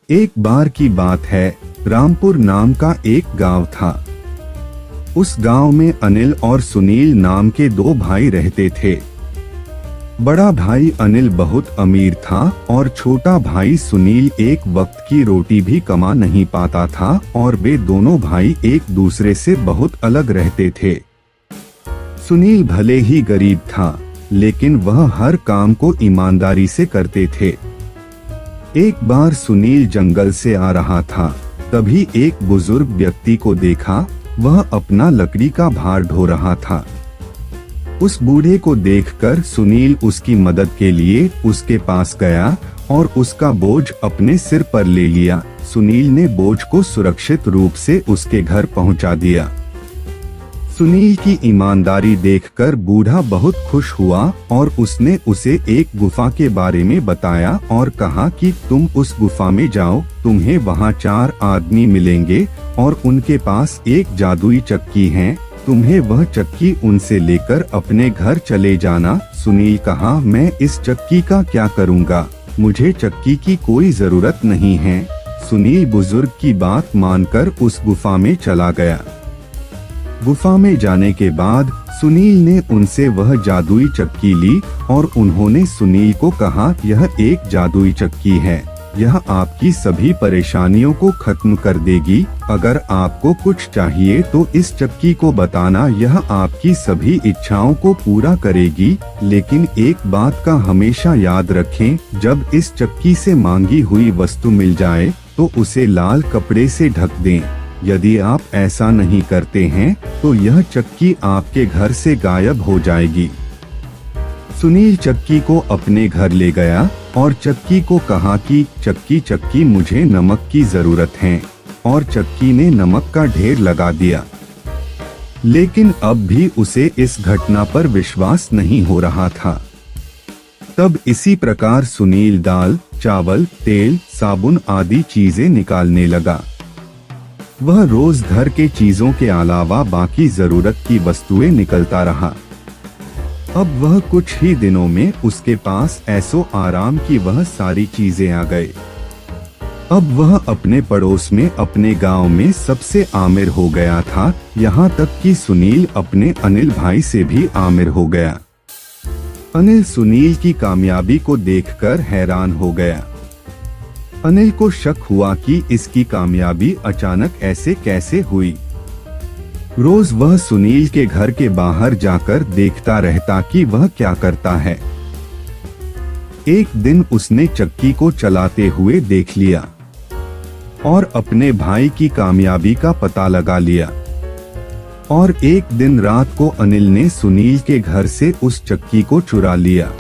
एक बार की बात है, रामपुर नाम का एक गांव था। उस गांव में अनिल और सुनील नाम के दो भाई रहते थे। बड़ा भाई अनिल बहुत अमीर था और छोटा भाई सुनील एक वक्त की रोटी भी कमा नहीं पाता था और वे दोनों भाई एक दूसरे से बहुत अलग रहते थे। सुनील भले ही गरीब था, लेकिन वह हर काम को ईमानदारी से करते थे। एक बार सुनील जंगल से आ रहा था, तभी एक बुजुर्ग व्यक्ति को देखा। वह अपना लकड़ी का भार ढो रहा था। उस बूढ़े को देखकर सुनील उसकी मदद के लिए उसके पास गया और उसका बोझ अपने सिर पर ले लिया। सुनील ने बोझ को सुरक्षित रूप से उसके घर पहुंचा दिया। सुनील की ईमानदारी देखकर बूढ़ा बहुत खुश हुआ और उसने उसे एक गुफा के बारे में बताया और कहा कि तुम उस गुफा में जाओ, तुम्हें वहाँ 4 आदमी मिलेंगे और उनके पास एक जादुई चक्की है। तुम्हें वह चक्की उनसे लेकर अपने घर चले जाना। सुनील कहा, मैं इस चक्की का क्या करूँगा, मुझे चक्की की कोई जरूरत नहीं है। सुनील बुजुर्ग की बात मानकर उस गुफा में चला गया। गुफा में जाने के बाद सुनील ने उनसे वह जादुई चक्की ली और उन्होंने सुनील को कहा, यह एक जादुई चक्की है, यह आपकी सभी परेशानियों को खत्म कर देगी। अगर आपको कुछ चाहिए तो इस चक्की को बताना, यह आपकी सभी इच्छाओं को पूरा करेगी। लेकिन एक बात का हमेशा याद रखें, जब इस चक्की से मांगी हुई वस्तु मिल जाए तो उसे लाल कपड़े से ढक दें। यदि आप ऐसा नहीं करते हैं तो यह चक्की आपके घर से गायब हो जाएगी। सुनील चक्की को अपने घर ले गया और चक्की को कहा कि चक्की मुझे नमक की जरूरत है, और चक्की ने नमक का ढेर लगा दिया। लेकिन अब भी उसे इस घटना पर विश्वास नहीं हो रहा था। तब इसी प्रकार सुनील दाल, चावल, तेल, साबुन आदि चीजें निकालने लगा। वह रोज घर के चीजों के अलावा बाकी जरूरत की वस्तुएं निकलता रहा। अब वह कुछ ही दिनों में उसके पास ऐसो आराम की वह सारी चीजें आ गए। अब वह अपने पड़ोस में, अपने गांव में सबसे आमिर हो गया था। यहाँ तक कि सुनील अपने अनिल भाई से भी आमिर हो गया। अनिल सुनील की कामयाबी को देखकर हैरान हो गया। अनिल को शक हुआ कि इसकी कामयाबी अचानक ऐसे कैसे हुई। रोज वह सुनील के घर के बाहर जाकर देखता रहता कि वह क्या करता है। एक दिन उसने चक्की को चलाते हुए देख लिया और अपने भाई की कामयाबी का पता लगा लिया। और एक दिन रात को अनिल ने सुनील के घर से उस चक्की को चुरा लिया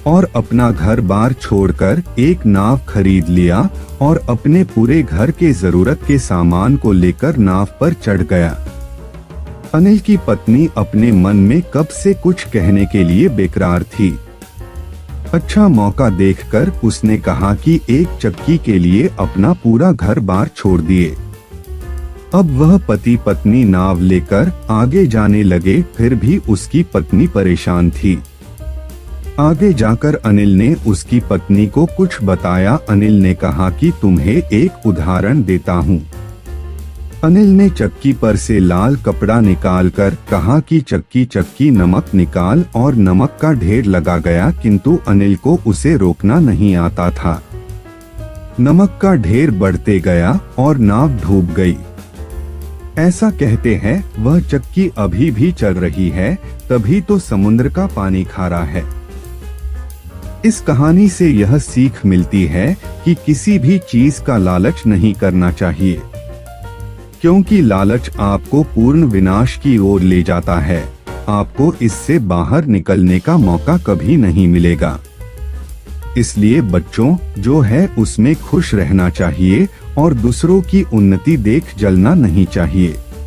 और अपना घर बार छोड़कर एक नाव खरीद लिया और अपने पूरे घर के जरूरत के सामान को लेकर नाव पर चढ़ गया। अनिल की पत्नी अपने मन में कब से कुछ कहने के लिए बेकरार थी। अच्छा मौका देखकर उसने कहा कि एक चक्की के लिए अपना पूरा घर बार छोड़ दिए। अब वह पति पत्नी नाव लेकर आगे जाने लगे, फिर भी उसकी पत्नी परेशान थी। आगे जाकर अनिल ने उसकी पत्नी को कुछ बताया। अनिल ने कहा कि तुम्हें एक उदाहरण देता हूँ। अनिल ने चक्की पर से लाल कपड़ा निकालकर कहा कि चक्की नमक निकाल, और नमक का ढेर लगा गया, किंतु अनिल को उसे रोकना नहीं आता था। नमक का ढेर बढ़ते गया और नाव डूब गई। ऐसा कहते हैं वह चक्की अभी भी चल रही है, तभी तो समुद्र का पानी खारा है। इस कहानी से यह सीख मिलती है कि किसी भी चीज का लालच नहीं करना चाहिए, क्योंकि लालच आपको पूर्ण विनाश की ओर ले जाता है। आपको इससे बाहर निकलने का मौका कभी नहीं मिलेगा। इसलिए बच्चों, जो है उसमें खुश रहना चाहिए और दूसरों की उन्नति देख जलना नहीं चाहिए।